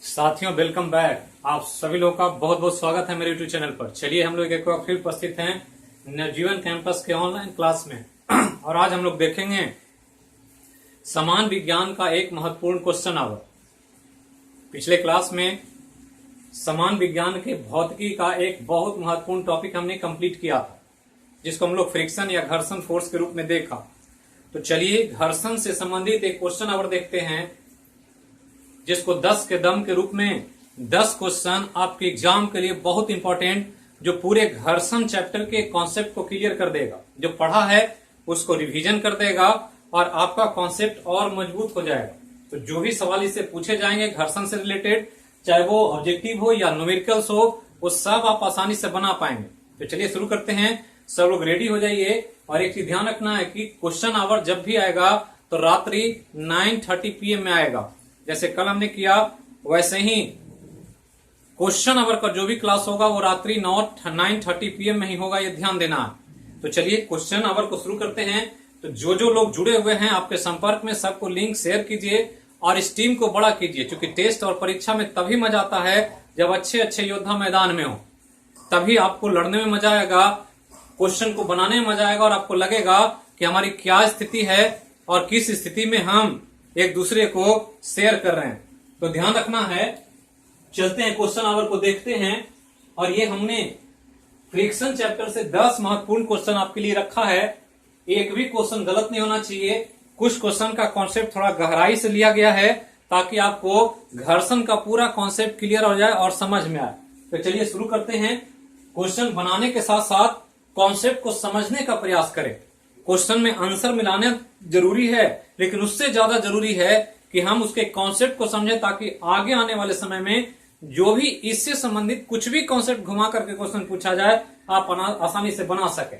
साथियों welcome back. आप सभी लोगों का बहुत बहुत स्वागत है मेरे यूट्यूब चैनल पर। चलिए हम लोग एक बार फिर उपस्थित हैं नवजीवन कैंपस के ऑनलाइन क्लास में और आज हम लोग देखेंगे समान विज्ञान का एक महत्वपूर्ण क्वेश्चन आवर। पिछले क्लास में समान विज्ञान के भौतिकी का एक बहुत महत्वपूर्ण टॉपिक हमने कंप्लीट किया था, जिसको हम लोग फ्रिक्शन या घर्षण फोर्स के रूप में देखा। तो चलिए घर्षण से संबंधित एक क्वेश्चन आवर देखते हैं, जिसको 10 के दम के रूप में 10 क्वेश्चन आपके एग्जाम के लिए बहुत इंपॉर्टेंट, जो पूरे घर्षण चैप्टर के कॉन्सेप्ट को क्लियर कर देगा। जो पढ़ा है उसको रिवीजन कर देगा और आपका कॉन्सेप्ट और मजबूत हो जाएगा। तो जो भी सवाल इससे पूछे जाएंगे घर्षण से रिलेटेड, चाहे वो ऑब्जेक्टिव हो या न्यूमेरिकल्स हो, वो सब आप आसानी से बना पाएंगे। तो चलिए शुरू करते हैं। सब लोग रेडी हो जाइए और एक चीज ध्यान रखना है कि क्वेश्चन आवर जब भी आएगा तो रात्रि 9:30 PM में आएगा। जैसे कल हमने किया वैसे ही क्वेश्चन आवर का जो भी क्लास होगा वो रात्रि 9:30 PM में ही होगा, ये ध्यान देना है। तो चलिए क्वेश्चन आवर को शुरू करते हैं। तो जो लोग जुड़े हुए हैं आपके संपर्क में, सबको लिंक शेयर कीजिए और इस टीम को बड़ा कीजिए, क्योंकि टेस्ट और परीक्षा में तभी मजा आता है जब अच्छे अच्छे योद्धा मैदान में हो। तभी आपको लड़ने में मजा आएगा, क्वेश्चन को बनाने में मजा आएगा और आपको लगेगा कि हमारी क्या स्थिति है और किस स्थिति में हम एक दूसरे को शेयर कर रहे हैं। तो ध्यान रखना है। चलते हैं क्वेश्चन आवर को देखते हैं। और ये हमने फ्रिक्शन चैप्टर से 10 महत्वपूर्ण क्वेश्चन आपके लिए रखा है। एक भी क्वेश्चन गलत नहीं होना चाहिए। कुछ क्वेश्चन का कॉन्सेप्ट थोड़ा गहराई से लिया गया है ताकि आपको घर्षण का पूरा कॉन्सेप्ट क्लियर हो जाए और समझ में आए। तो चलिए शुरू करते हैं। क्वेश्चन बनाने के साथ साथ कॉन्सेप्ट को समझने का प्रयास करें। क्वेश्चन में आंसर मिलाना जरूरी है, लेकिन उससे ज्यादा जरूरी है कि हम उसके कॉन्सेप्ट को समझें, ताकि आगे आने वाले समय में जो भी इससे संबंधित कुछ भी कॉन्सेप्ट घुमा करके क्वेश्चन पूछा जाए आप आसानी से बना सके।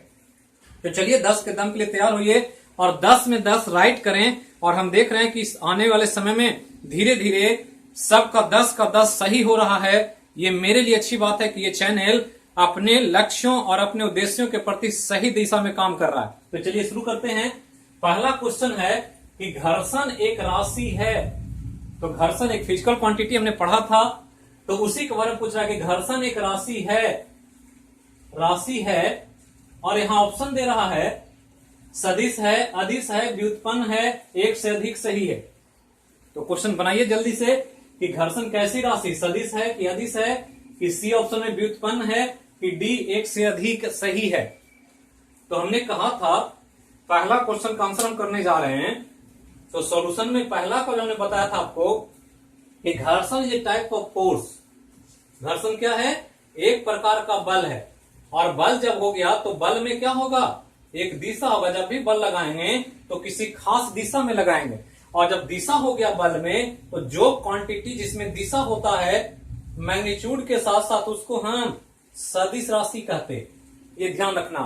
तो चलिए 10 के दम के लिए तैयार होइए और 10 में 10 राइट करें। और हम देख रहे हैं कि आने वाले समय में धीरे धीरे सबका 10 का 10 सही हो रहा है। ये मेरे लिए अच्छी बात है कि ये चैनल अपने लक्ष्यों और अपने उद्देश्यों के प्रति सही दिशा में काम कर रहा है। तो चलिए शुरू करते हैं। पहला क्वेश्चन है कि घर्षण एक राशि है। तो घर्षण एक फिजिकल क्वांटिटी हमने पढ़ा था, तो उसी के बारे में पूछ रहा है कि घर्षण एक राशि है और यहां ऑप्शन दे रहा है सदिश है, अदिश है, व्युत्पन्न है, एक से अधिक सही है। तो क्वेश्चन बनाइए जल्दी से कि घर्षण कैसी राशि, सदिश है कि अदिश है, कि सी ऑप्शन में व्युत्पन्न है, कि डी एक से अधिक सही है। तो हमने कहा था पहला क्वेश्चन का आंसर हम करने जा रहे हैं। तो सॉल्यूशन में पहला का जो हमने बताया था आपको कि घर्षण is a type of force. घर्षण क्या है? एक प्रकार का बल है। और बल जब हो गया तो बल में क्या होगा? एक दिशा होगा। जब भी बल लगाएंगे तो किसी खास दिशा में लगाएंगे। और जब दिशा हो गया बल में, तो जो क्वांटिटी जिसमें दिशा होता है मैग्नीट्यूड के साथ साथ, उसको हम सदिश राशि कहते हैं। ये ध्यान रखना।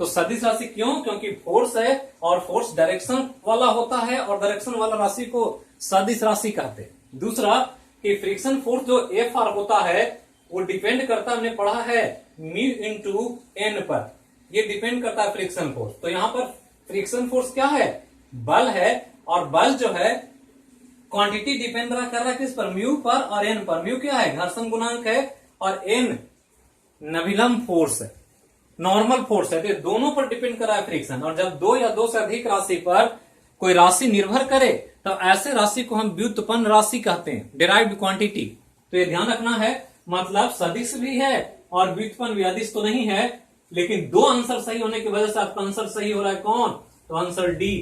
तो सदिश राशि क्यों? क्योंकि फोर्स है और फोर्स डायरेक्शन वाला होता है और डायरेक्शन वाला राशि को सदिश राशि कहते हैं। दूसरा कि फ्रिक्शन फोर्स जो एफ आर होता है वो डिपेंड करता है, हमने पढ़ा है म्यू इंटू एन पर। ये डिपेंड करता है फ्रिक्शन फोर्स। तो यहां पर फ्रिक्शन फोर्स क्या है? बल है। और बल जो है क्वांटिटी डिपेंड कर रहा है किस पर? म्यू पर और एन पर। म्यू क्या है? घर्षण गुणांक है और एन नविलम फोर्स है, नॉर्मल फोर्स है। तो दोनों पर डिपेंड कर रहा है फ्रिक्शन। और जब दो या दो से अधिक राशि पर कोई राशि निर्भर करे तो ऐसे राशि को हम व्युत्पन्न राशि कहते हैं, डिराइव्ड क्वांटिटी। तो ये ध्यान रखना है। मतलब सदिश भी है और व्युत्पन्न भी। अदिश तो नहीं है, लेकिन दो आंसर सही होने की वजह से आपका आंसर सही हो रहा है। कौन? तो आंसर डी।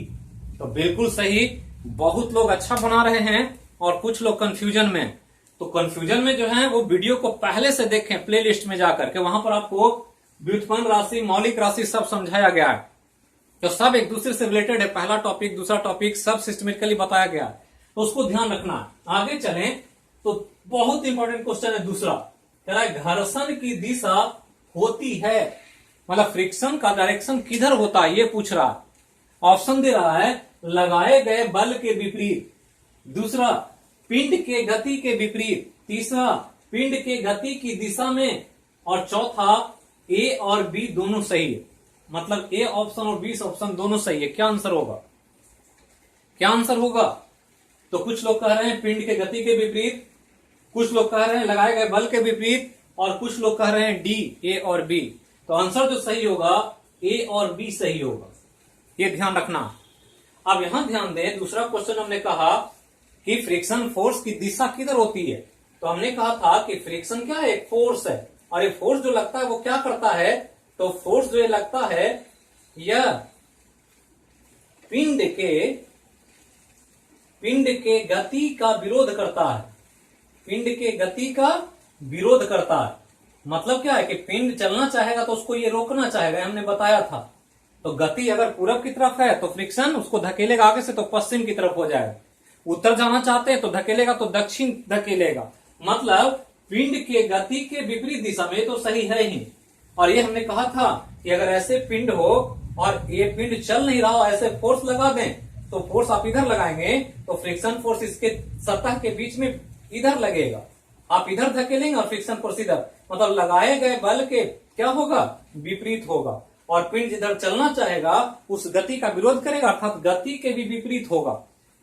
तो बिल्कुल सही। बहुत लोग अच्छा बना रहे हैं और कुछ लोग कंफ्यूजन में। तो कंफ्यूजन में जो है वो वीडियो को पहले से देखें प्लेलिस्ट में जाकर के। वहां पर आपको व्युत्पन्न राशि, मौलिक राशि सब समझाया गया है। तो सब एक दूसरे से रिलेटेड है। पहला टॉपिक, दूसरा टॉपिक सब सिस्टमेटिकली बताया गया है। तो उसको ध्यान रखना। आगे चलें तो बहुत इंपॉर्टेंट क्वेश्चन है दूसरा। कह रहा है घर्षण की दिशा होती है, मतलब फ्रिक्शन का डायरेक्शन किधर होता है ये पूछ रहा है। ऑप्शन दे रहा है लगाए गए बल के विपरीत, दूसरा पिंड के गति के विपरीत, तीसरा पिंड के गति की दिशा में, और चौथा ए और बी दोनों सही है। मतलब ए ऑप्शन और बी ऑप्शन दोनों सही है। क्या आंसर होगा? क्या आंसर होगा? तो कुछ लोग कह रहे हैं पिंड के गति के विपरीत, कुछ लोग कह रहे हैं लगाए गए बल के विपरीत, और कुछ लोग कह रहे हैं डी, ए और बी। तो आंसर जो सही होगा ए और बी सही होगा, ये ध्यान रखना। अब यहां ध्यान दें, दूसरा क्वेश्चन हमने कहा कि फ्रिक्शन फोर्स की दिशा किधर होती है। तो हमने कहा था कि फ्रिक्शन क्या है, एक फोर्स है, और ये फोर्स जो लगता है वो क्या करता है, तो फोर्स जो ये लगता है यह पिंड के गति का विरोध करता है, पिंड के गति का विरोध करता है। मतलब क्या है कि पिंड चलना चाहेगा तो उसको ये रोकना चाहेगा, हमने बताया था। तो गति अगर पूरब की तरफ है तो फ्रिक्शन उसको धकेलेगा आगे से, तो पश्चिम की तरफ हो जाएगा। उत्तर जाना चाहते हैं तो धकेलेगा तो दक्षिण धकेलेगा। मतलब पिंड के गति के विपरीत दिशा में, तो सही है ही। और ये हमने कहा था कि अगर ऐसे पिंड हो और ये पिंड चल नहीं रहा हो, ऐसे फोर्स लगा दें, तो फोर्स आप इधर लगाएंगे तो फ्रिक्शन फोर्स इसके सतह के बीच में इधर लगेगा, आप इधर धकेलेंगे और फ्रिक्शन फोर्स इधर, मतलब लगाए गए बल के क्या होगा, विपरीत होगा। और पिंड जिधर चलना चाहेगा उस गति का विरोध करेगा, अर्थात गति के भी विपरीत होगा।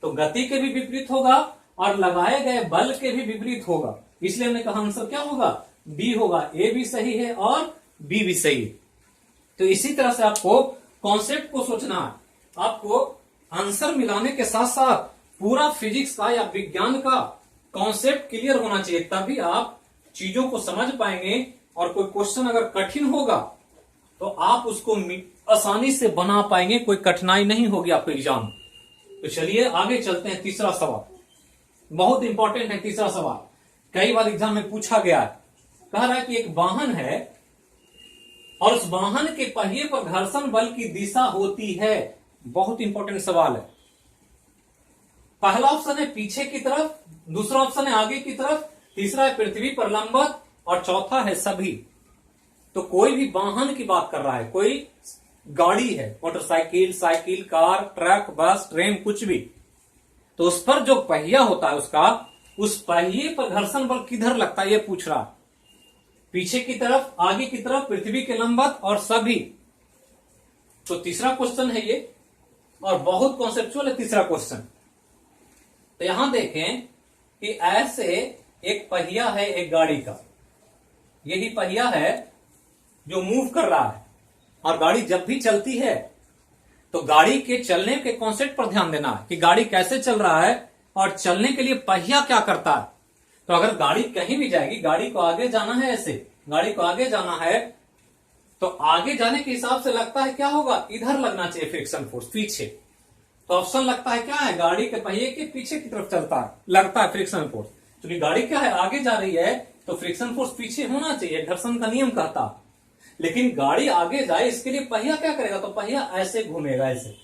तो गति के भी विपरीत होगा और लगाए गए बल के भी विपरीत होगा। इसलिए हमने कहा आंसर क्या होगा, डी होगा। ए भी सही है और बी भी सही है। तो इसी तरह से आपको कॉन्सेप्ट को सोचना है, आपको आंसर मिलाने के साथ साथ पूरा फिजिक्स का या विज्ञान का कॉन्सेप्ट क्लियर होना चाहिए, तभी आप चीजों को समझ पाएंगे। और कोई क्वेश्चन अगर कठिन होगा तो आप उसको आसानी से बना पाएंगे, कोई कठिनाई नहीं होगी आपको एग्जाम। तो चलिए आगे चलते हैं। तीसरा सवाल बहुत इंपॉर्टेंट है। तीसरा सवाल कई बार एग्जाम में पूछा गया है। कह रहा है कि एक वाहन है और उस वाहन के पहिए पर घर्षण बल की दिशा होती है। बहुत इंपॉर्टेंट सवाल है। पहला ऑप्शन है पीछे की तरफ, दूसरा ऑप्शन है आगे की तरफ, तीसरा है पृथ्वी पर लंबवत, और चौथा है सभी। तो कोई भी वाहन की बात कर रहा है, कोई गाड़ी है, मोटरसाइकिल, साइकिल, कार, ट्रक, बस, ट्रेन, कुछ भी, तो उस पर जो पहिया होता है उसका, उस पहिए पर घर्षण बल किधर लगता है ये पूछ रहा। पीछे की तरफ, आगे की तरफ, पृथ्वी के लंबवत और सभी। तो तीसरा क्वेश्चन है ये, और बहुत कॉन्सेप्चुअल है तीसरा क्वेश्चन। तो यहां देखें कि ऐसे एक पहिया है एक गाड़ी का, यही पहिया है जो मूव कर रहा है। और गाड़ी जब भी चलती है तो गाड़ी के चलने के कॉन्सेप्ट पर ध्यान देना है कि गाड़ी कैसे चल रहा है और चलने के लिए पहिया क्या करता है। तो अगर गाड़ी कहीं भी जाएगी, गाड़ी को आगे जाना है, ऐसे गाड़ी को आगे जाना है, तो आगे जाने के हिसाब से लगता है क्या होगा, इधर लगना चाहिए फ्रिक्शन फोर्स, पीछे। तो ऑप्शन लगता है क्या है, गाड़ी के पहिए के पीछे की तरफ चलता है, लगता है फ्रिक्शन फोर्स। क्योंकि गाड़ी क्या है, आगे जा रही है, तो फ्रिक्शन फोर्स पीछे होना चाहिए, घर्षण का नियम कहता। लेकिन गाड़ी आगे जाए इसके लिए पहिया क्या करेगा, तो पहिया ऐसे घूमेगा, ऐसे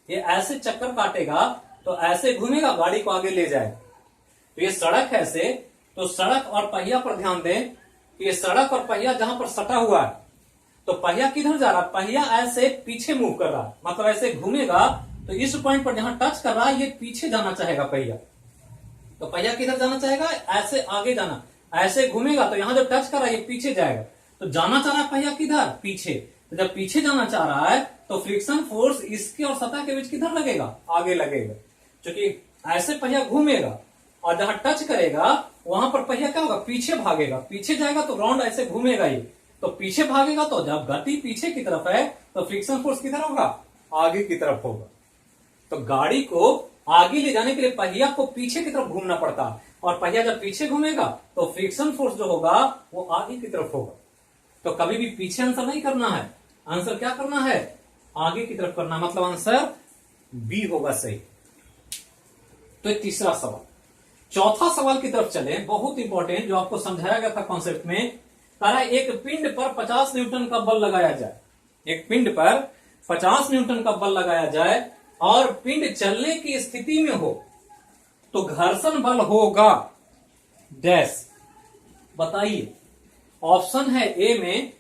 ये ऐसे चक्कर काटेगा, तो ऐसे घूमेगा, गाड़ी को आगे ले जाए। तो ये सड़क है ऐसे, तो सड़क और पहिया पर ध्यान दें कि ये सड़क और पहिया जहां पर सटा हुआ है, तो पहिया किधर जा रहा है, पहिया ऐसे पीछे मूव कर रहा है, मतलब ऐसे घूमेगा। तो इस पॉइंट पर जहां टच कर रहा है ये पीछे जाना चाहेगा पहिया, तो पहिया किधर जाना चाहेगा, ऐसे आगे जाना, ऐसे घूमेगा, तो यहां जो टच कर रहा है ये पीछे जाएगा। तो जाना चाह रहा है पहिया किधर, पीछे। तो जब पीछे जाना चाह रहा है तो फ्रिक्शन फोर्स इसके और सतह के बीच किधर लगेगा, आगे लगेगा। क्योंकि ऐसे पहिया घूमेगा और जहां टच करेगा वहां पर पहिया क्या होगा, पीछे भागेगा, पीछे जाएगा तो राउंड ऐसे घूमेगा ये, तो पीछे भागेगा। तो जब गति पीछे की तरफ है तो फ्रिक्शन फोर्स किधर होगा, आगे की तरफ होगा। तो गाड़ी को आगे ले जाने के लिए पहिया को पीछे की तरफ घूमना पड़ता है, और पहिया जब पीछे घूमेगा तो फ्रिक्शन फोर्स जो होगा वो आगे की तरफ होगा। तो कभी भी पीछे आंसर नहीं करना है, आंसर क्या करना है, आगे की तरफ करना, मतलब आंसर बी होगा सही। तो तीसरा सवाल। चौथा सवाल की तरफ चले, बहुत इंपॉर्टेंट, जो आपको समझाया गया था कॉन्सेप्ट में। कह रहा है एक पिंड पर 50 न्यूटन का बल लगाया जाए, एक पिंड पर 50 न्यूटन का बल लगाया जाए और पिंड चलने की स्थिति में हो तो घर्षण बल होगा डैश। बताइए। ऑप्शन है ए में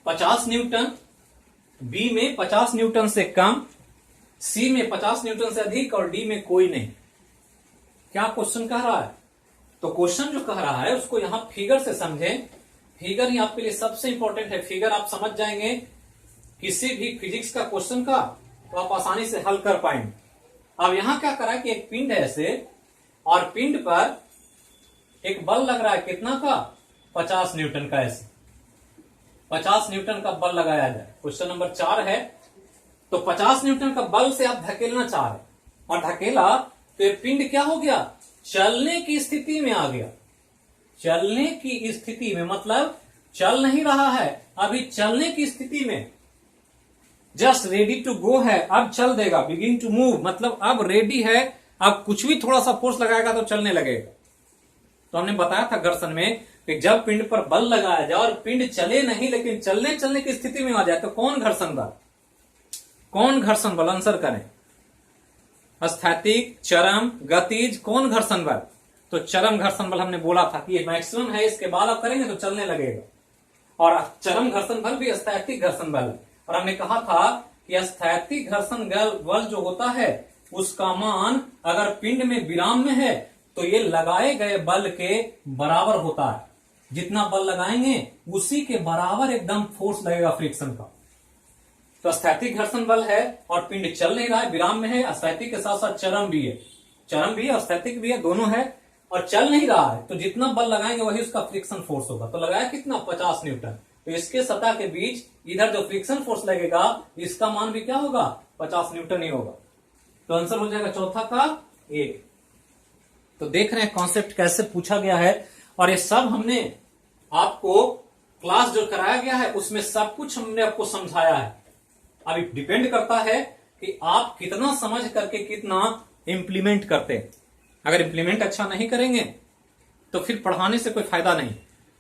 50 न्यूटन, बी में 50 न्यूटन से कम, सी में 50 न्यूटन से अधिक, और डी में कोई नहीं। क्या क्वेश्चन कह रहा है, तो क्वेश्चन जो कह रहा है उसको यहां फिगर से समझें। फिगर ही आपके लिए सबसे इंपॉर्टेंट है। फिगर आप समझ जाएंगे किसी भी फिजिक्स का क्वेश्चन का, तो आप आसानी से हल कर पाएंगे। अब यहां क्या करा कि एक पिंड है ऐसे, और पिंड पर एक बल लग रहा है कितना का, 50 न्यूटन का। ऐसे 50 न्यूटन का बल लगाया जाए। क्वेश्चन नंबर 4 है, तो 50 न्यूटन का बल से आप धकेलना चाह रहे और धकेला तो ये पिंड क्या हो गया, चलने की स्थिति में आ गया। चलने की स्थिति में मतलब चल नहीं रहा है, अभी चलने की स्थिति में, जस्ट रेडी टू गो है, अब चल देगा। बिगिन टू मूव मतलब अब रेडी है, अब कुछ भी थोड़ा सा फोर्स लगाएगा तो चलने लगेगा। तो हमने बताया था घर्षण में कि जब पिंड पर बल लगाया जाए और पिंड चले नहीं लेकिन चलने की स्थिति में आ जाए तो कौन घर्षण बल, कौन घर्षण बल, आंसर करें। स्थैतिक, चरम, गतिज, कौन घर्षण बल। तो चरम घर्षण बल हमने बोला था कि ये मैक्सिमम है, इसके बाद आप करेंगे तो चलने लगेगा। और चरम घर्षण बल भी स्थैतिक घर्षण बल है। और हमने कहा था कि स्थैतिक घर्षण बल जो होता है उसका मान अगर पिंड में विराम में है तो ये लगाए गए बल के बराबर होता है। जितना बल लगाएंगे उसी के बराबर एकदम फोर्स लगेगा फ्रिक्शन का। तो स्थैतिक घर्षण बल है और पिंड चल नहीं रहा है, विराम में है। स्थैतिक के साथ साथ चरम भी है, चरम भी है और स्थैतिक भी है, दोनों है। और चल नहीं रहा है तो जितना बल लगाएंगे वही उसका फ्रिक्शन फोर्स होगा। तो लगाया कितना, 50 न्यूटन। तो इसके सतह के बीच इधर जो फ्रिक्शन फोर्स लगेगा इसका मान भी क्या होगा, 50 न्यूटन ही होगा। तो आंसर हो जाएगा चौथा का 1। तो देख रहे हैं कॉन्सेप्ट कैसे पूछा गया है। और ये सब हमने आपको क्लास जो कराया गया है उसमें सब कुछ हमने आपको समझाया है। अभी डिपेंड करता है कि आप कितना समझ करके कितना इंप्लीमेंट करते हैं। अगर इंप्लीमेंट अच्छा नहीं करेंगे तो फिर पढ़ाने से कोई फायदा नहीं।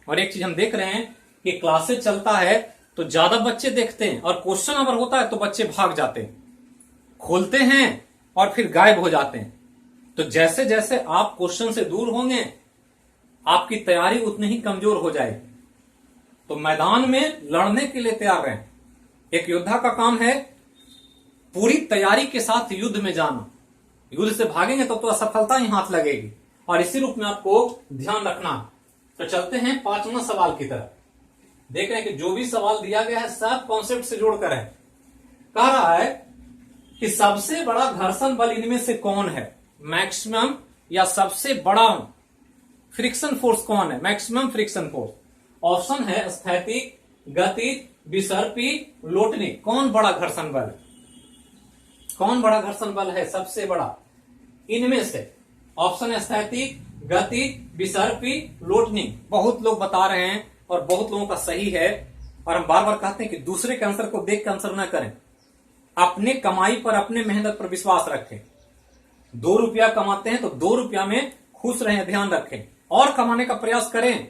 और एक चीज हम देख रहे हैं कि क्लासेस चलता है तो ज्यादा बच्चे देखते हैं और क्वेश्चन अगर होता है तो बच्चे भाग जाते हैं, खोलते हैं और फिर गायब हो जाते हैं। तो जैसे जैसे आप क्वेश्चन से दूर होंगे आपकी तैयारी उतनी ही कमजोर हो जाएगी। तो मैदान में लड़ने के लिए तैयार रहें। एक योद्धा का काम है पूरी तैयारी के साथ युद्ध में जाना। युद्ध से भागेंगे तो असफलता ही हाथ लगेगी। और इसी रूप में आपको ध्यान रखना। तो चलते हैं 5वां सवाल की तरफ। देख रहे हैं कि जो भी सवाल दिया गया है सब कॉन्सेप्ट से जोड़कर है। कह रहा है कि सबसे बड़ा घर्षण बल इनमें से कौन है, मैक्सिमम या सबसे बड़ा फ्रिक्शन फोर्स कौन है, मैक्सिमम फ्रिक्शन फोर्स। ऑप्शन है स्थैतिक, गतिज, विसर्पी, लोटनी। कौन बड़ा घर्षण बल है, कौन बड़ा घर्षण बल है सबसे बड़ा इनमें से। ऑप्शन है स्थैतिक, गतिज, विसर्पी, लोटनी। बहुत लोग बता रहे हैं और बहुत लोगों का सही है। और हम बार बार कहते हैं कि दूसरे के आंसर को देख कर आंसर ना करें, अपने कमाई पर, अपने मेहनत पर विश्वास रखें। 2 रुपया कमाते हैं तो 2 रुपया में खुश रहें, ध्यान रखें। और कमाने का प्रयास करें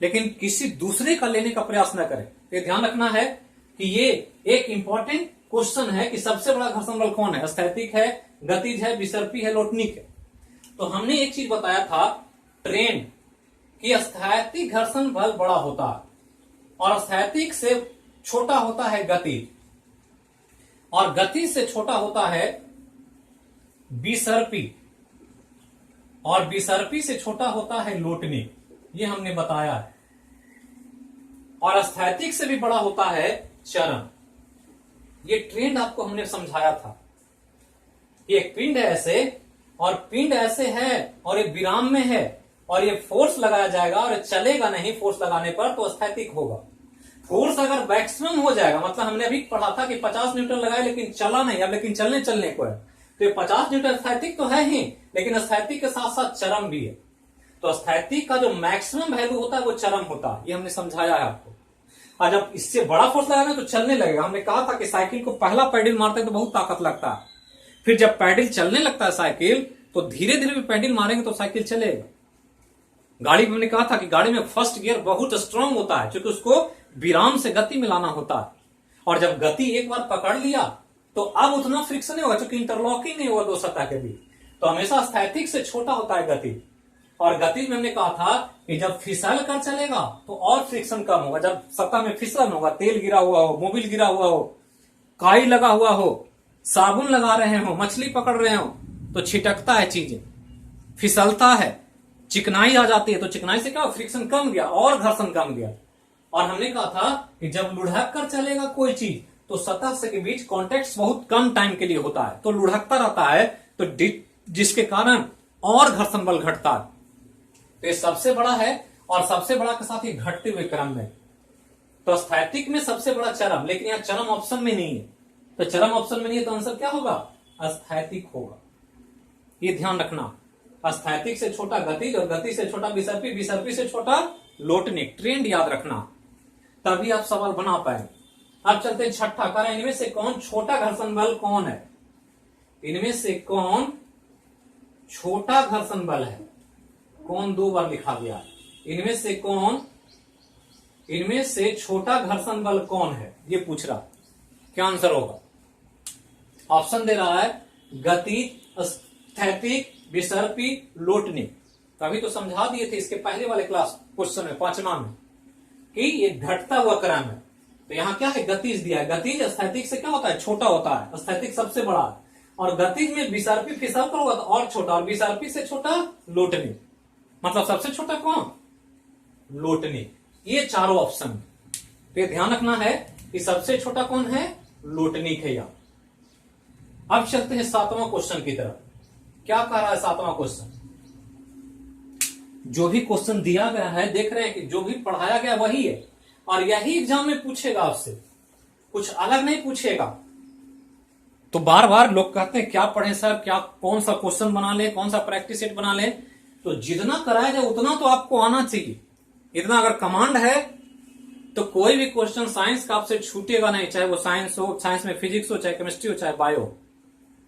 लेकिन किसी दूसरे का लेने का प्रयास ना करें। तो ध्यान रखना है कि ये एक इंपॉर्टेंट क्वेश्चन है कि सबसे बड़ा घर्षण बल कौन है, स्थैतिक है, गतिज है, विसर्पी है, लोटनिक है। तो हमने एक चीज बताया था ट्रेंड कि स्थैतिक घर्षण बल बड़ा होता है और स्थैतिक से छोटा होता है गतिज और गति से छोटा होता है विसर्पी और विसर्पी से छोटा होता है लोटनी। ये हमने बताया है। और स्थैतिक से भी बड़ा होता है चरम। ये ट्रेंड आपको हमने समझाया था। एक पिंड है ऐसे और पिंड ऐसे है और ये विराम में है और ये फोर्स लगाया जाएगा और चलेगा नहीं, फोर्स लगाने पर तो स्थैतिक होगा। फोर्स अगर मैक्सिमम हो जाएगा, मतलब हमने अभी पढ़ा था कि 50 न्यूटन लगाया लेकिन चला नहीं, अब लेकिन चलने को है, तो ये 50 न्यूटन स्थैतिक तो है ही, लेकिन स्थैतिक के साथ साथ चरम भी है। तो स्थैतिक का जो मैक्सिमम वैल्यू होता है वो चरम होता है। ये हमने समझाया है आपको। और जब इससे बड़ा फोर्स लगाना तो चलने लगेगा। हमने कहा था कि साइकिल को पहला पैडल मारते हैं तो बहुत ताकत लगता है, फिर जब पैडल चलने लगता है साइकिल तो धीरे धीरे भी पैडल मारेंगे तो साइकिल चलेगा। गाड़ी में हमने कहा था कि गाड़ी में फर्स्ट गियर बहुत स्ट्रांग होता है क्योंकि उसको विराम से गति में लाना होता है। और जब गति एक बार पकड़ लिया तो अब उतना फ्रिक्शन नहीं होगा क्योंकि इंटरलॉकिंग नहीं होगा 2 सतह के बीच। तो हमेशा स्थैतिक से छोटा होता है गति। और गति में हमने कहा था कि जब फिसल कर चलेगा तो और फ्रिक्शन कम होगा। जब सतह में फिसलन होगा, तेल गिरा हुआ हो, मोबिल गिरा हुआ हो, काई लगा हुआ हो, साबुन लगा रहे हो, मछली पकड़ रहे हो तो छिटकता है, चीजें फिसलता है, चिकनाई आ जाती है। तो चिकनाई से क्या फ्रिक्शन कम गया और घर्षण कम गया। और हमने कहा था कि जब लुढ़क कर चलेगा कोई चीज तो सतह से के बीच कॉन्टेक्ट बहुत कम टाइम के लिए होता है, तो लुढ़कता रहता है, तो जिसके कारण और घर्षण बल घटता है। तो ये सबसे बड़ा है और सबसे बड़ा के साथ ही घटते हुए क्रम में। तो स्थैतिक में सबसे बड़ा चरम, लेकिन यहाँ चरम ऑप्शन में नहीं है, तो चरम ऑप्शन में नहीं है तो आंसर क्या होगा? स्थैतिक होगा। ये ध्यान रखना, स्थैतिक से छोटा गतिज और गति से छोटा विसर्पी, विसर्पी से छोटा लोटनिक। ट्रेंड याद रखना, तभी आप सवाल बना पाए। अब चलते हैं छठा, कह रहे हैं इनमें से कौन छोटा घर्षण बल कौन है? इनमें से कौन छोटा घर्षण बल है? कौन दो बार लिखा गया। इनमें से छोटा घर्षण बल कौन है, ये पूछ रहा। क्या आंसर होगा? ऑप्शन दे रहा है गतिज, स्थैतिक, विसर्पी, लोटनिक। तभी तो समझा दिए थे इसके पहले वाले क्लास क्वेश्चन में, 5वां में, कि ये घटता हुआ क्रम है। तो यहाँ क्या है? गतिज दिया है। गतिज स्थैतिक से क्या होता है? छोटा होता है। स्थैतिक सबसे बड़ा है, और गतिज में विसर्पी फिसल कर होगा तो और छोटा, और विसर्पी से छोटा लोटनिक। मतलब सबसे छोटा कौन? लोटनिक। ये चारों ऑप्शन, तो ये ध्यान रखना है कि सबसे छोटा कौन है? लोटनिक है यहाँ। अब चलते हैं 7वां क्वेश्चन की तरफ। क्या कह रहा है 7वां क्वेश्चन? जो भी क्वेश्चन दिया गया है, देख रहे हैं कि जो भी पढ़ाया गया वही है, और यही एग्जाम में पूछेगा आपसे, कुछ अलग नहीं पूछेगा। तो बार बार लोग कहते हैं क्या पढ़े सर, क्या कौन सा क्वेश्चन बना ले, कौन सा प्रैक्टिस सेट बना ले। तो जितना कराया जाए उतना तो आपको आना चाहिए। इतना अगर कमांड है तो कोई भी क्वेश्चन साइंस का आपसे छूटेगा नहीं, चाहे वो साइंस हो, साइंस में फिजिक्स हो, चाहे केमिस्ट्री हो, चाहे बायो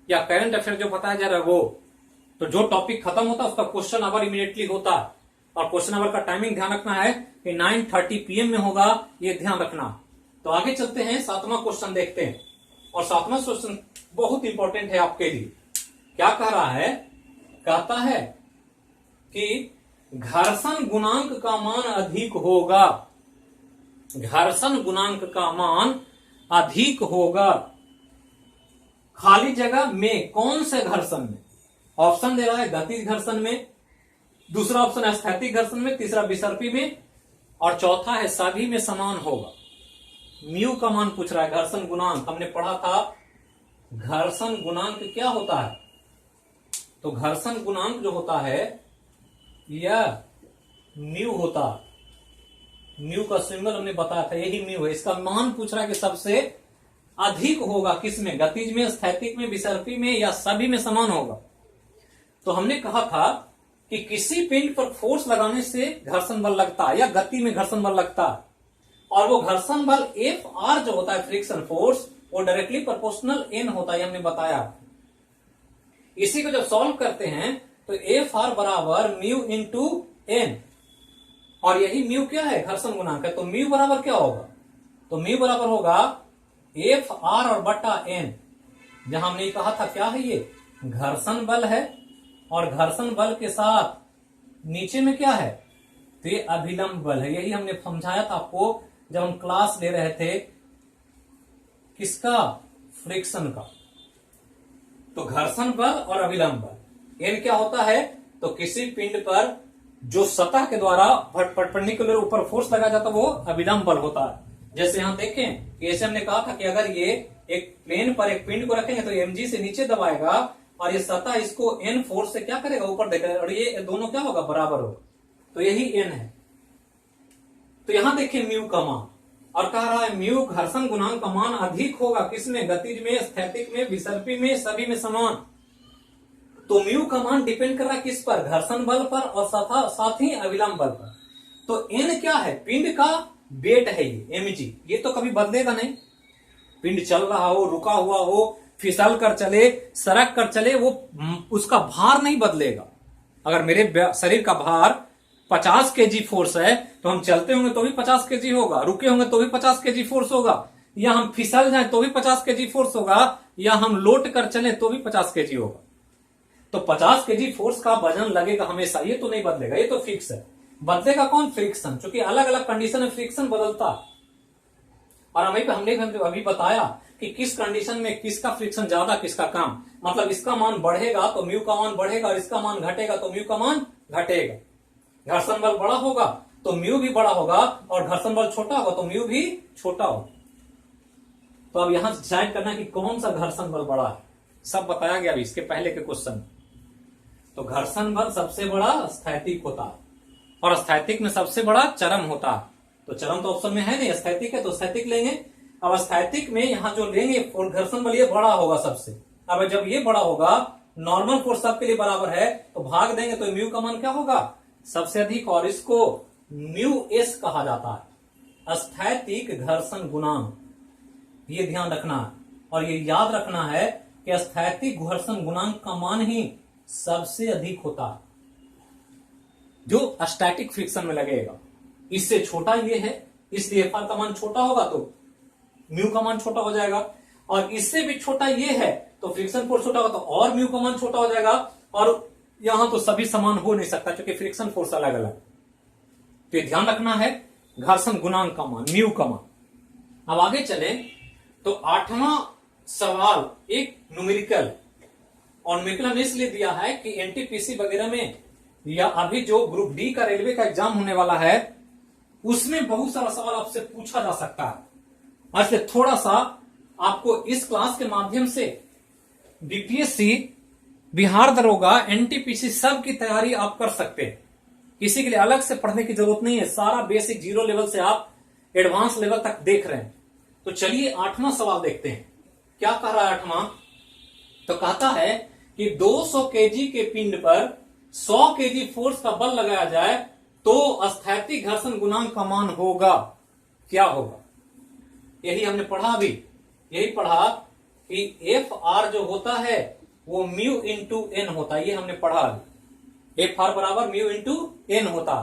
या करंट अफेयर जो बताया जा रहा है वो। तो जो टॉपिक खत्म होता है उसका क्वेश्चन आवर इमीडिएटली होता है, और क्वेश्चन आवर का टाइमिंग ध्यान रखना है कि 9:30 PM में होगा, ये ध्यान रखना। तो आगे चलते हैं, 7वां क्वेश्चन देखते हैं। और 7वां क्वेश्चन बहुत इंपॉर्टेंट है आपके लिए। क्या कह रहा है? कहता है कि घर्षण गुणांक का मान अधिक होगा। घर्षण गुणांक का मान अधिक होगा खाली जगह में कौन से घर्षण में? ऑप्शन दे रहा है गतिज घर्षण में, दूसरा ऑप्शन है स्थैतिक घर्षण में, तीसरा विसर्पी में, और चौथा है सभी में समान होगा। म्यू का मान पूछ रहा है। घर्षण गुणांक हमने पढ़ा था, घर्षण गुणांक क्या होता है? तो घर्षण गुणांक जो होता है यह म्यू होता है। म्यू का सिंबल हमने बताया था, यही म्यू है। इसका मान पूछ रहा है कि सबसे अधिक होगा किसमें? गतिज में, स्थैतिक में, विसर्पी में, या सभी में समान होगा। तो हमने कहा था कि किसी पिंड पर फोर्स लगाने से घर्षण बल लगता है या गति में घर्षण बल लगता है, और वो घर्षण बल Fr जो होता है फ्रिक्शन फोर्स, वो डायरेक्टली प्रोपोर्शनल N होता है, हमने बताया। इसी को जब सॉल्व करते हैं तो Fr बराबर म्यू इंटू N, और यही म्यू क्या है? घर्षण गुणांक है। तो म्यू बराबर क्या होगा? तो म्यू बराबर होगा Fr और बटा N, जहां हमने कहा था क्या है? ये घर्षण बल है, और घर्षण बल के साथ नीचे में क्या है? तो ये अभिलंब बल है। यही हमने समझाया था आपको जब हम क्लास ले रहे थे किसका? फ्रिक्शन का। तो घर्षण बल और अभिलंब बल, एन क्या होता है? तो किसी पिंड पर जो सतह के द्वारा परपेंडिकुलर ऊपर फोर्स लगाया जाता है वो अभिलंब बल होता है। जैसे यहां देखें, ऐसे हमने कहा था कि अगर ये एक प्लेन पर एक पिंड को रखेंगे तो mg से नीचे दबाएगा, और ये सतह इसको n फोर्स से क्या करेगा? ऊपर देखेगा, और ये दोनों क्या होगा? बराबर होगा। तो यही n है। तो यहां देखिए म्यू का मान, और कह रहा है म्यू घर्षण गुणांक का मान अधिक होगा किसमें? गतिज में, स्थैतिक में, विसर्पी में, सभी में समान। तो म्यू का मान डिपेंड कर रहा है किस पर? घर्षण बल पर, और साथ ही अभिलंब बल पर। तो n क्या है? पिंड का वेट है ये mg, ये तो कभी बदलेगा नहीं। पिंड चल रहा हो, रुका हुआ हो, फिसल कर चले, सरक कर चले, वो उसका भार नहीं बदलेगा। अगर मेरे शरीर का भार 50 kg फोर्स है तो हम चलते होंगे तो भी 50 kg होगा, रुके होंगे तो भी 50 kg फोर्स होगा, या हम फिसल जाए तो भी 50 kg फोर्स होगा, या हम लोट कर चले तो भी 50 kg होगा। तो 50 kg फोर्स का वजन लगेगा हमेशा, ये तो नहीं बदलेगा, ये तो फिक्स है। बदलेगा कौन? फ्रिक्शन, क्योंकि अलग अलग कंडीशन में फ्रिक्शन बदलता। और हमने अभी बताया कि किस कंडीशन में किसका फ्रिक्शन ज्यादा, किसका कम। मतलब इसका मान बढ़ेगा तो म्यू का मान बढ़ेगा, और इसका मान घटेगा तो म्यू का मान घटेगा। घर्षण बल बड़ा होगा तो म्यू भी बड़ा होगा, और घर्षण बल छोटा होगा तो म्यू भी छोटा होगा। तो अब यहां डिसाइड करना कि कौन सा घर्षण बल बड़ा है, सब बताया गया अभी इसके पहले के क्वेश्चन। तो घर्षण बल सबसे बड़ा स्थैतिक होता है, और स्थैतिक में सबसे बड़ा चरम होता है। तो चरम तो ऑप्शन में है नहीं, स्थैतिक है तो स्थैतिक लेंगे। अब स्थैतिक में यहाँ जो लेंगे घर्षण बल ये बड़ा होगा सबसे। अब जब ये बड़ा होगा, नॉर्मल फोर्स सबके लिए बराबर है, तो भाग देंगे तो म्यू का मान क्या होगा, सबसे अधिक, और इसको म्यू एस कहा जाता है, स्थैतिक घर्षण गुणांक। ये ध्यान रखना है और ये याद रखना है कि स्थैतिक घर्षण गुणांक का मान ही सबसे अधिक होता है जो स्टैटिक फ्रिक्शन में लगेगा। इससे छोटा ये है, इसलिए एफ आर का मान छोटा होगा तो म्यू का मान छोटा हो जाएगा, और इससे भी छोटा ये है तो फ्रिक्शन फोर्स छोटा होगा तो और म्यू का मान छोटा हो जाएगा। और यहां तो सभी समान हो नहीं सकता क्योंकि फ्रिक्शन फोर्स अलग अलग। तो ये ध्यान रखना है घर्षण गुणांक का मान, म्यू का मान। अब आगे चले तो 8वां सवाल एक न्यूमेरिकल, और न्यूमेरिकल हमने इसलिए दिया है कि एनटीपीसी वगैरह में या अभी जो ग्रुप डी का रेलवे का एग्जाम होने वाला है उसमें बहुत सारा सवाल आपसे पूछा जा सकता है। इसलिए थोड़ा सा आपको इस क्लास के माध्यम से बीपीएससी, बिहार दरोगा, एनटीपीसी सब की तैयारी आप कर सकते हैं। किसी के लिए अलग से पढ़ने की जरूरत नहीं है, सारा बेसिक जीरो लेवल से आप एडवांस लेवल तक देख रहे हैं। तो चलिए 8वां सवाल देखते हैं क्या कह रहा है 8वां। तो कहता है कि 200 केजी के पिंड पर 100 केजी फोर्स का बल लगाया जाए तो स्थैतिक घर्षण गुणांक का मान होगा, क्या होगा। यही हमने पढ़ा अभी, यही पढ़ा कि एफ आर जो होता है वो म्यू इंटू एन होता है, ये हमने पढ़ा अभी। एफ आर बराबर म्यू इंटू एन होता,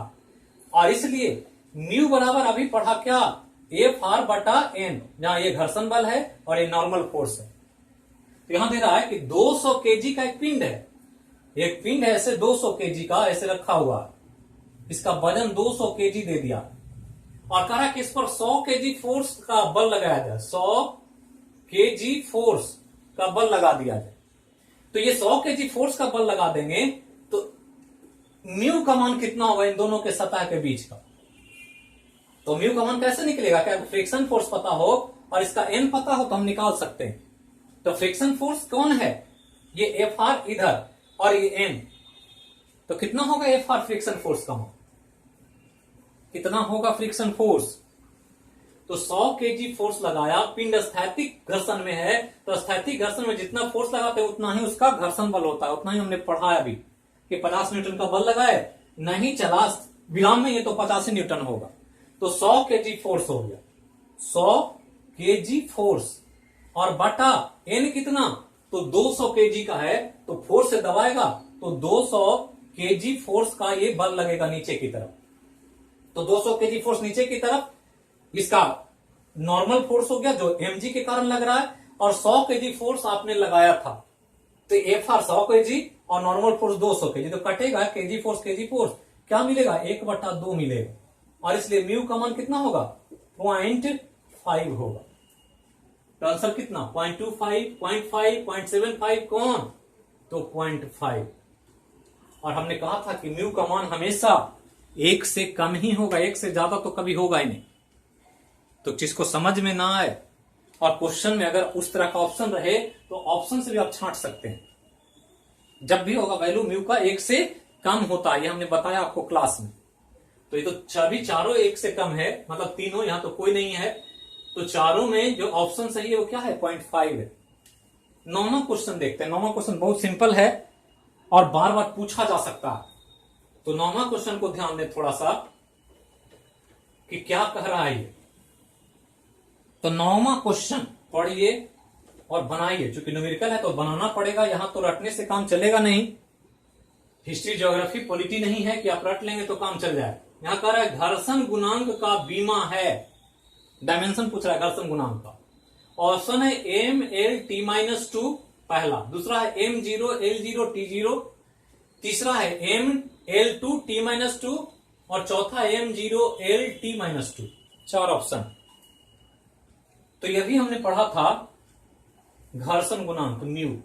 और इसलिए म्यू बराबर अभी पढ़ा क्या, एफ आर बटा एन, जहां ये घर्षण बल है और ये नॉर्मल फोर्स है। तो यहां दे रहा है कि 200 केजी का एक पिंड है, एक पिंड है ऐसे 200 केजी का ऐसे रखा हुआ, इसका वजन 200 केजी दे दिया, और कह रहा है कि इस पर 100 केजी फोर्स का बल लगाया जाए, 100 केजी फोर्स का बल लगा दिया जाए। तो ये 100 केजी फोर्स का बल लगा देंगे तो म्यू का मान कितना होगा इन दोनों के सतह के बीच का। तो म्यू का मान कैसे निकलेगा, क्या फ्रिक्शन फोर्स पता हो और इसका एन पता हो तो हम निकाल सकते हैं। तो फ्रिक्शन फोर्स कौन है, ये एफ आर इधर और ये एन, तो कितना होगा एफ आर फ्रिक्शन फोर्स का मान, कितना होगा फ्रिक्शन फोर्स। तो 100 केजी फोर्स लगाया, पिंड स्थैतिक घर्षण में है, तो स्थैतिक घर्षण में जितना फोर्स लगाते हैं उतना ही उसका घर्षण बल होता है। उतना ही हमने पढ़ा है अभी कि 50 न्यूटन का बल लगाए, नहीं चला विराम में, ये तो 85 न्यूटन होगा। तो 100 केजी फोर्स हो गया, 100 केजी फोर्स, और बटा एन कितना, तो 200 केजी का है तो फोर्स से दबाएगा तो 200 केजी फोर्स का ये बल लगेगा नीचे की तरफ। तो 200 केजी फोर्स नीचे की तरफ, इसका नॉर्मल फोर्स हो गया जो mg के कारण लग रहा है, और 100 केजी फोर्स आपने लगाया था, तो एफ आर 100 केजी और नॉर्मल फोर्स 200 केजी, तो कटेगा केजी फोर्स, क्या मिलेगा 1/2 मिलेगा, और इसलिए म्यू का मान कितना होगा 0.5 होगा। तो आंसर कितना 0.25, 0.5, 0.75 कौन, तो 0.5। और हमने कहा था कि म्यू का मान हमेशा 1 से कम ही होगा, 1 से ज्यादा तो कभी होगा ही नहीं। तो जिसको समझ में ना आए और क्वेश्चन में अगर उस तरह का ऑप्शन रहे तो ऑप्शन से भी आप छांट सकते हैं। जब भी होगा वैल्यू म्यू का 1 से कम होता है, ये हमने बताया आपको क्लास में। तो ये तो सभी चारों 1 से कम है, मतलब तीनों, यहां तो कोई नहीं है, तो चारों में जो ऑप्शन सही है वो क्या है 0.5 है। 9वां क्वेश्चन देखते हैं। 9वां क्वेश्चन बहुत सिंपल है और बार बार पूछा जा सकता है। तो 9वां क्वेश्चन को ध्यान दें थोड़ा सा कि क्या कह रहा है ये। तो 9वां क्वेश्चन पढ़िए और बनाइए, चूंकि न्यूमेरिकल है तो बनाना पड़ेगा, यहां तो रटने से काम चलेगा नहीं। हिस्ट्री, ज्योग्राफी, पॉलिटी नहीं है कि आप रट लेंगे तो काम चल जाए। यहां कह रहा है घर्षण गुणांक का बीमा है, डायमेंशन पूछ रहा है घर्षण गुणांक का। ऑप्शन है एम एल टी -2 पहला, दूसरा है M0 L0 T0, तीसरा है ML2 T -2 और चौथा M0 L T -2। 4 ऑप्शन। तो यह भी हमने पढ़ा था घर्षण गुणांक म्यू,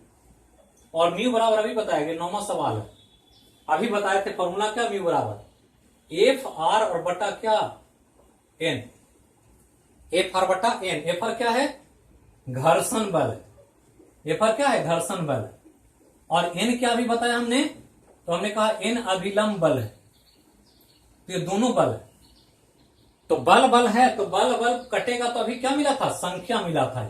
और म्यू बराबर अभी बताया गया, 9वां सवाल है, अभी बताए थे फॉर्मूला क्या, म्यू बराबर एफ आर और बटा क्या एन, एफ आर बटा एन। एफ आर क्या है घर्षण बल, एफ आर क्या है घर्षण बल, और एन क्या अभी बताया हमने, तो हमने कहा एन अभिलंब बल है। तो ये दोनों बल है। तो बल बल है तो बल बल कटेगा तो अभी क्या मिला था, संख्या मिला था।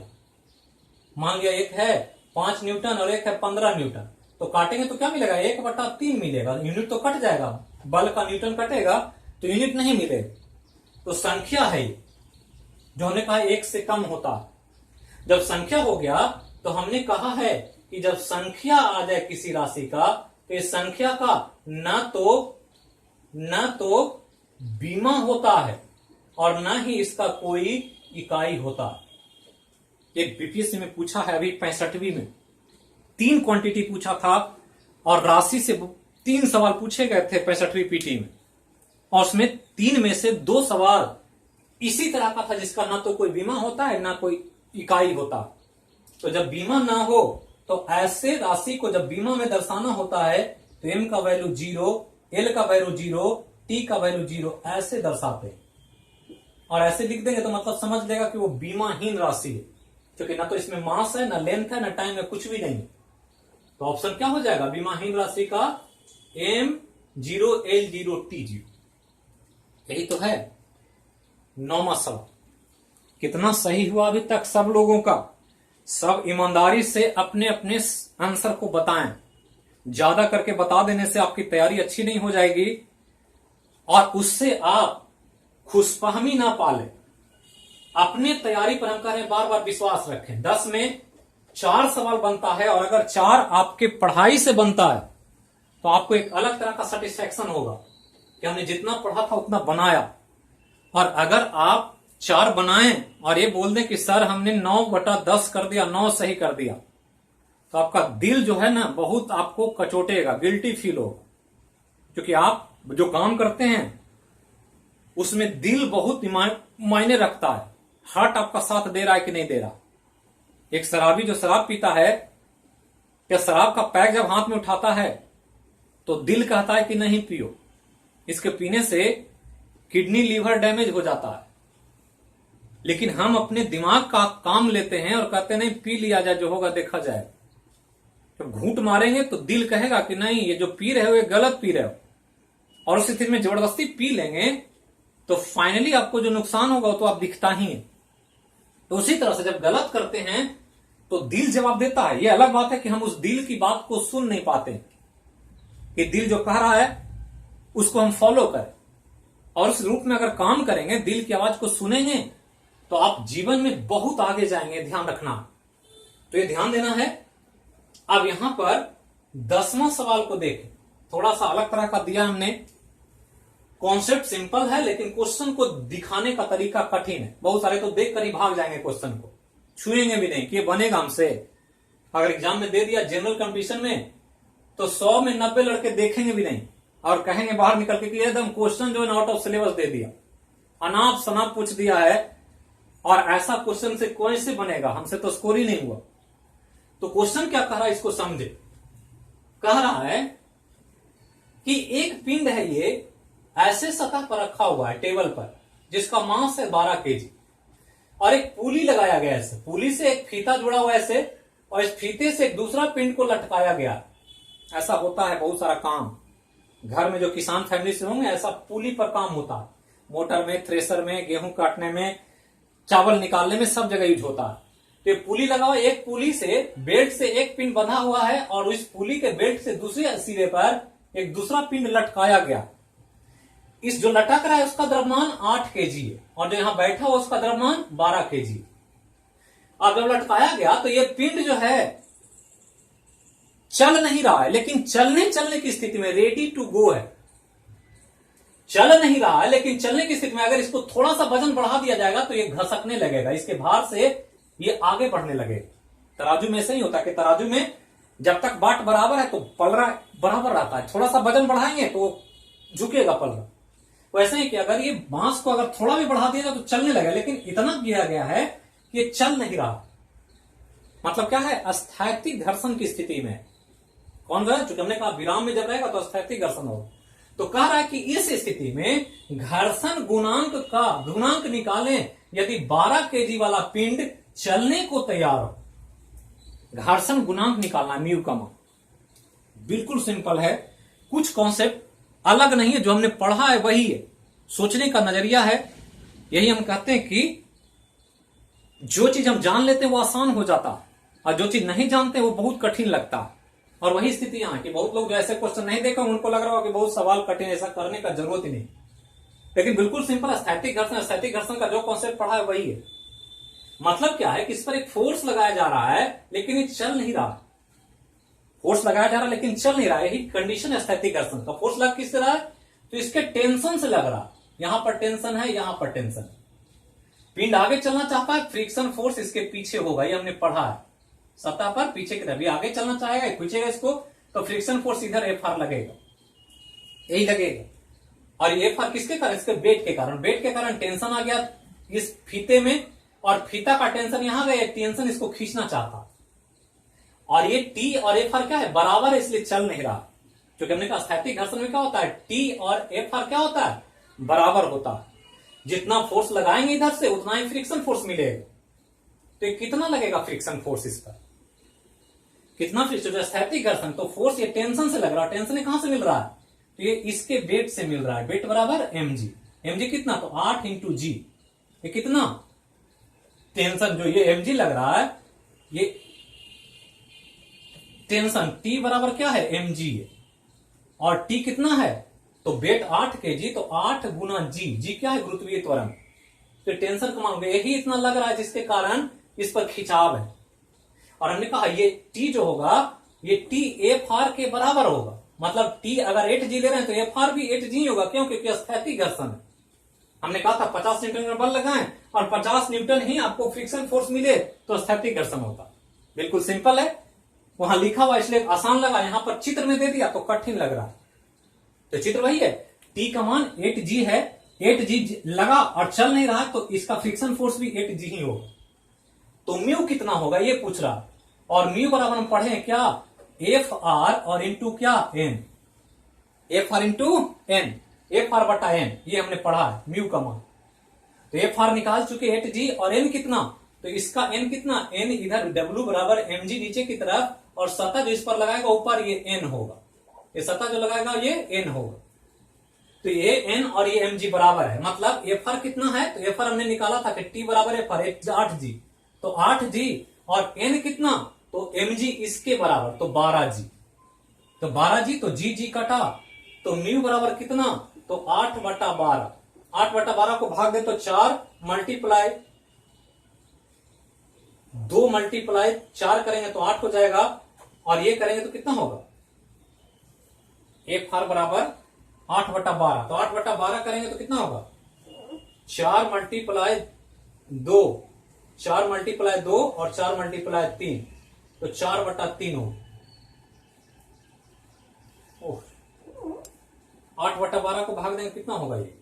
मान लिया एक है 5 न्यूटन और एक है 15 न्यूटन, तो काटेंगे तो क्या मिलेगा, 1/3 मिलेगा। यूनिट तो कट जाएगा, बल का न्यूटन कटेगा तो यूनिट नहीं मिलेगा। तो संख्या है जो हमने कहा 1 से कम होता। जब संख्या हो गया तो हमने कहा है कि जब संख्या आ जाए किसी राशि का तो इस संख्या का न तो बीमा होता है और न ही इसका कोई इकाई होता। एक बीपीएससी में पूछा है अभी 65वीं में 3 क्वांटिटी पूछा था और राशि से 3 सवाल पूछे गए थे 65वीं पीटी में, और उसमें 3 में से 2 सवाल इसी तरह का था जिसका ना तो कोई बीमा होता है ना कोई इकाई होता। तो जब बीमा ना हो तो ऐसे राशि को जब बीमा में दर्शाना होता है तो एम का वैल्यू 0, एल का वैल्यू 0, टी का वैल्यू 0 ऐसे दर्शाते हैं। और ऐसे लिख देंगे तो मतलब समझ लेगा कि वो बीमाहीन राशि है, क्योंकि ना तो इसमें मास है, ना लेंथ है, ना टाइम है, कुछ भी नहीं। तो ऑप्शन क्या हो जाएगा बीमाहीन राशि का, M0 L0 T0। यही तो है 9वां सवाल। कितना सही हुआ अभी तक सब लोगों का। सब ईमानदारी से अपने अपने आंसर को बताएं। ज्यादा करके बता देने से आपकी तैयारी अच्छी नहीं हो जाएगी और उससे आप खुशफहमी ना पाले। अपने तैयारी पर हम कह रहे हैं बार बार विश्वास रखें। 10 में 4 सवाल बनता है और अगर 4 आपके पढ़ाई से बनता है तो आपको एक अलग तरह का सेटिस्फेक्शन होगा कि हमने जितना पढ़ा था उतना बनाया। और अगर आप 4 बनाएं और ये बोल दें कि सर हमने 9/10 कर दिया, 9 सही कर दिया, तो आपका दिल जो है ना बहुत आपको कचोटेगा, गिल्टी फील होगा। क्योंकि आप जो काम करते हैं उसमें दिल बहुत मायने रखता है। हार्ट आपका साथ दे रहा है कि नहीं दे रहा। एक शराबी जो शराब पीता है, क्या शराब का पैक जब हाथ में उठाता है तो दिल कहता है कि नहीं पियो, इसके पीने से किडनी लीवर डैमेज हो जाता है। लेकिन हम अपने दिमाग का काम लेते हैं और कहते नहीं पी लिया जाए, जो होगा देखा जाए। जब घूंट मारेंगे तो दिल कहेगा कि नहीं ये जो पी रहे हो ये गलत पी रहे हो, और उस स्थिति में जबरदस्ती पी लेंगे तो फाइनली आपको जो नुकसान होगा तो आप दिखता ही है। तो उसी तरह से जब गलत करते हैं तो दिल जवाब देता है। ये अलग बात है कि हम उस दिल की बात को सुन नहीं पाते कि दिल जो कह रहा है उसको हम फॉलो करें, और उस रूप में अगर काम करेंगे, दिल की आवाज को सुनेंगे, तो आप जीवन में बहुत आगे जाएंगे। ध्यान रखना, तो ये ध्यान देना है। अब यहां पर 10वां सवाल को देखें, थोड़ा सा अलग तरह का दिया हमने। कॉन्सेप्ट सिंपल है लेकिन क्वेश्चन को दिखाने का तरीका कठिन है। बहुत सारे तो देख कर ही भाग जाएंगे, क्वेश्चन को छुएंगे भी नहीं कि ये बनेगा हमसे। अगर एग्जाम में दे दिया जनरल कंपटीशन में तो 100 में 90 लड़के देखेंगे भी नहीं और कहेंगे बाहर निकल के कि एकदम क्वेश्चन जो है आउट ऑफ सिलेबस दे दिया, अनाप शनाप पूछ दिया है, और ऐसा क्वेश्चन से कौन से बनेगा, हमसे तो स्कोर ही नहीं हुआ। तो क्वेश्चन क्या कह रहा है इसको समझे। कह रहा है कि एक पिंड है, ये ऐसे सतह पर रखा हुआ है टेबल पर जिसका मास है 12 केजी, और एक पुली लगाया गया है। पुली से एक फीता जुड़ा हुआ है ऐसे, और इस फीते से एक दूसरा पिंड को लटकाया गया। ऐसा होता है बहुत सारा काम घर में, जो किसान फैमिली से होंगे ऐसा पुली पर काम होता है। मोटर में, थ्रेसर में, गेहूं काटने में, चावल निकालने में, सब जगह यूज होता है। तो पुली लगा हुआ, एक पुली से बेल्ट से एक पिंड बंधा हुआ है और इस पुली के बेल्ट से दूसरे सिरे पर एक दूसरा पिंड लटकाया गया। इस जो लटक रहा है उसका द्रव्यमान 8 केजी है, और जो यहां बैठा हुआ उसका द्रव्यमान 12 केजी। अब जब लटकाया गया तो ये पिंड जो है चल नहीं रहा है, लेकिन चलने की स्थिति में, रेडी टू गो है। चल नहीं रहा है लेकिन चलने की स्थिति में अगर इसको थोड़ा सा वजन बढ़ा दिया जाएगा तो ये घसकने लगेगा, इसके भार से ये आगे बढ़ने लगेगा। तराजू में ऐसे ही होता है कि तराजू में जब तक बाट बराबर है तो पलड़ा बराबर रहता है, थोड़ा सा वजन बढ़ाएंगे तो झुकेगा पलड़ा। वैसे ही कि अगर ये बांस को अगर थोड़ा भी बढ़ा दिया जाए तो चलने लगेगा, लेकिन इतना किया गया है कि ये चल नहीं रहा। मतलब क्या है, अस्थैतिक घर्षण की स्थिति में। कौन गया, चूंकि हमने कहा विराम में जब रहेगा तो अस्थैतिक घर्षण होगा। तो कह रहा है कि इस स्थिति में घर्षण गुणांक निकालें यदि 12 केजी वाला पिंड चलने को तैयार हो। घर्षण गुणांक निकालना है, म्यू का मान। बिल्कुल सिंपल है, कुछ कॉन्सेप्ट अलग नहीं है, जो हमने पढ़ा है वही है। सोचने का नजरिया है। यही हम कहते हैं कि जो चीज हम जान लेते हैं वो आसान हो जाता, और जो चीज नहीं जानते वो बहुत कठिन लगता। और वही स्थिति यहाँ है कि बहुत लोग जो ऐसे क्वेश्चन नहीं देखा उनको लग रहा होगा कि बहुत सवाल कठिन, ऐसा करने का जरूरत ही नहीं। लेकिन बिल्कुल सिंपल स्थैतिक घर्षण, स्थैतिक घर्षण का जो कॉन्सेप्ट पढ़ा है वही है। मतलब क्या है कि इस पर एक फोर्स लगाया जा रहा है लेकिन ये चल नहीं रहा। फोर्स लगाया जा रहा है लेकिन चल नहीं रहा है, यही कंडीशन है स्थैतिक घर्षण का। फोर्स लग किससे रहा है? तो इसके टेंशन से लग रहा। यहां पर टेंशन है, यहां पर टेंशन। पिंड आगे चलना चाहता है, फ्रिक्शन फोर्स इसके पीछे होगा, ये हमने पढ़ा है। सतह पर पीछे की तरफ आगे चलना चाहेगा, खींचेगा इसको, तो फ्रिक्शन फोर्स इधर एफ आर लगेगा, यही लगेगा। और ये एफ आर किसके कारण? इसके वेट के कारण। वेट के कारण टेंशन आ गया इस फीते में, और फीता का टेंशन यहां गया, टेंशन इसको खींचना चाहता। और ये टी और एफ आर क्या है? बराबर है, इसलिए चल नहीं रहा। क्योंकि हमने कहा स्थैतिक घर्षण में क्या होता है? टी और एफ आर क्या होता है? बराबर होता है। जितना फोर्स लगाएंगे इधर से उतना ही फ्रिक्शन फोर्स मिलेगा। तो ये कितना लगेगा फ्रिक्शन फोर्स इस पर? कितना फ्रिक्शन? स्थैतिक घर्षण तो फोर्स ये टेंशन से लग रहा है। टेंशन कहां से मिल रहा है? तो ये इसके वेट से मिल रहा है। वेट बराबर mg। mg कितना? तो 8 इंटू जी। ये कितना? टेंशन जो ये mg लग रहा है, ये टेंशन t बराबर क्या है? mg है। और t कितना है? तो वेट 8 kg, तो 8 गुना g। g क्या है? गुरुत्वीय त्वरण। तो टेंशन का मान यही इतना लग रहा है जिसके कारण इस पर खिंचाव है। और हमने कहा ये t जो होगा ये t एफ आर के बराबर होगा। मतलब t अगर 8g ले रहे हैं तो एफ आर भी 8g होगा। क्यों? क्योंकि स्थैतिक घर्षण है। हमने कहा था 50 न्यूटन का बल लगाएं और 50 न्यूटन ही आपको फ्रिक्शन फोर्स मिले तो स्थैतिक घर्षण होता। बिल्कुल सिंपल है, वहां लिखा हुआ इसलिए आसान लगा, यहां पर चित्र में दे दिया तो कठिन लग रहा है। तो चित्र वही है, t का मान 8g है, 8g लगा और चल नहीं रहा तो इसका फ्रिक्शन फोर्स भी 8g ही होगा। तो म्यू कितना होगा ये पूछ रहा। और म्यू बराबर हम पढ़े हैं क्या? एफ आर और इंटू क्या? N. F R into N, F R बटा एन, ये हमने पढ़ा है म्यू का मान। तो एफ आर निकाल चुके 8g, और एन कितना? तो इसका एन कितना? एन इधर w बराबर mg नीचे की तरफ, और सतह जो इस पर लगाएगा ऊपर ये एन होगा। ये सतह जो लगाएगा ये एन होगा। तो ये एन और ये mg बराबर है। मतलब एफ आर कितना है? तो एफ आर हमने निकाला था कि टी बराबर एफ आर 8g, तो 8g, और एन कितना? तो mg इसके बराबर, तो 12g। तो 12g, तो जी कटा, तो म्यू बराबर कितना? तो 8/12। 8/12 को भाग दे तो 4 मल्टीप्लाई 2 मल्टीप्लाई 4 करेंगे तो 8 हो जाएगा, और ये करेंगे तो कितना होगा? एफ आर बराबर 8/12। तो 8/12 करेंगे तो कितना होगा? 4 मल्टीप्लाई 2, 4 मल्टीप्लाई 2 और 4 मल्टीप्लाई 3, तो 4/3 हो। 8/12 को भाग देंगे कितना होगा? ये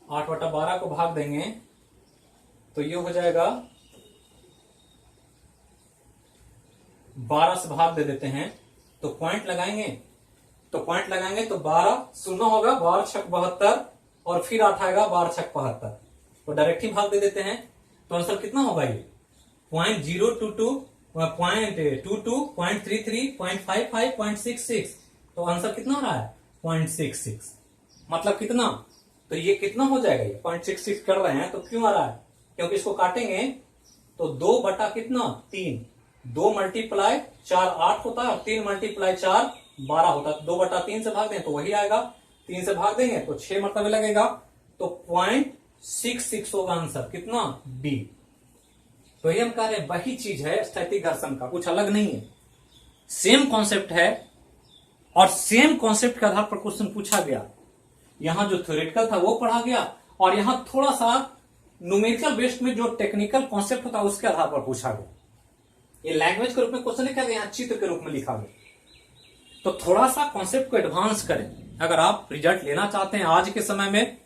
8/12 को भाग देंगे तो ये हो जाएगा 12 से भाग दे देते हैं तो पॉइंट लगाएंगे, तो 12 शून्य होगा, 12 छक 72, और फिर 8 आएगा 12 छक 75, तो डायरेक्ट ही भाग दे देते हैं। तो आंसर कितना होगा? ये 0.022, 0.22, 0.33, 0.55, 0.66। तो आंसर कितना आ रहा है? 0.66। मतलब कितना? तो ये कितना हो जाएगा? ये 0.66 कर रहे हैं तो क्यों आ रहा है? क्योंकि इसको काटेंगे तो 2 बटा कितना? 3। 2 मल्टीप्लाई 4 8 होता है, और 3 मल्टीप्लाई 4 12 होता है। 2/3 से भाग दें तो वही आएगा, 3 से भाग देंगे तो 6 मतलब लगेगा, तो 0.66 होगा आंसर। कितना? डी। तो ये हम कह रहे हैं वही चीज है स्थैतिक घर्षण का, कुछ अलग नहीं है, सेम कॉन्सेप्ट है। और सेम कॉन्सेप्ट के आधार पर क्वेश्चन पूछा गया। यहां जो थ्योरेटिकल था वो पढ़ा गया, और यहां थोड़ा सा न्यूमेरिकल बेस्ड में जो टेक्निकल कॉन्सेप्ट होता है उसके आधार पर पूछा गया। ये लैंग्वेज के रूप में क्वेश्चन लिखा गया, यहाँ चित्र के रूप में लिखा गया। तो थोड़ा सा कॉन्सेप्ट को एडवांस करें। अगर आप रिजल्ट लेना चाहते हैं आज के समय में,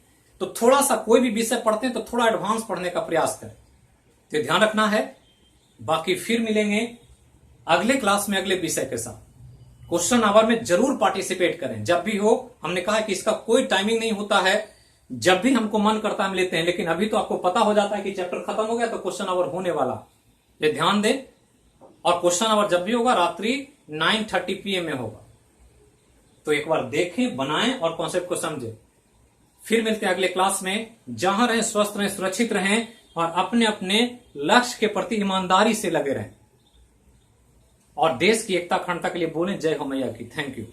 तो थोड़ा सा कोई भी विषय पढ़ते हैं तो थोड़ा एडवांस पढ़ने का प्रयास करें। तो ध्यान रखना है। बाकी फिर मिलेंगे अगले क्लास में अगले विषय के साथ। क्वेश्चन आवर में जरूर पार्टिसिपेट करें जब भी हो। हमने कहा कि इसका कोई टाइमिंग नहीं होता है, जब भी हमको मन करता है हम लेते हैं। लेकिन अभी तो आपको पता हो जाता है कि चैप्टर खत्म हो गया तो क्वेश्चन आवर होने वाला, ये ध्यान दें। और क्वेश्चन आवर जब भी होगा रात्रि 9:30 PM में होगा। तो एक बार देखें, बनाएं और कॉन्सेप्ट को समझें। फिर मिलते हैं अगले क्लास में। जहां रहें, स्वस्थ रहें, सुरक्षित रहें और अपने अपने लक्ष्य के प्रति ईमानदारी से लगे रहें और देश की एकता अखंडता के लिए बोलें जय हो मैया की। Thank you.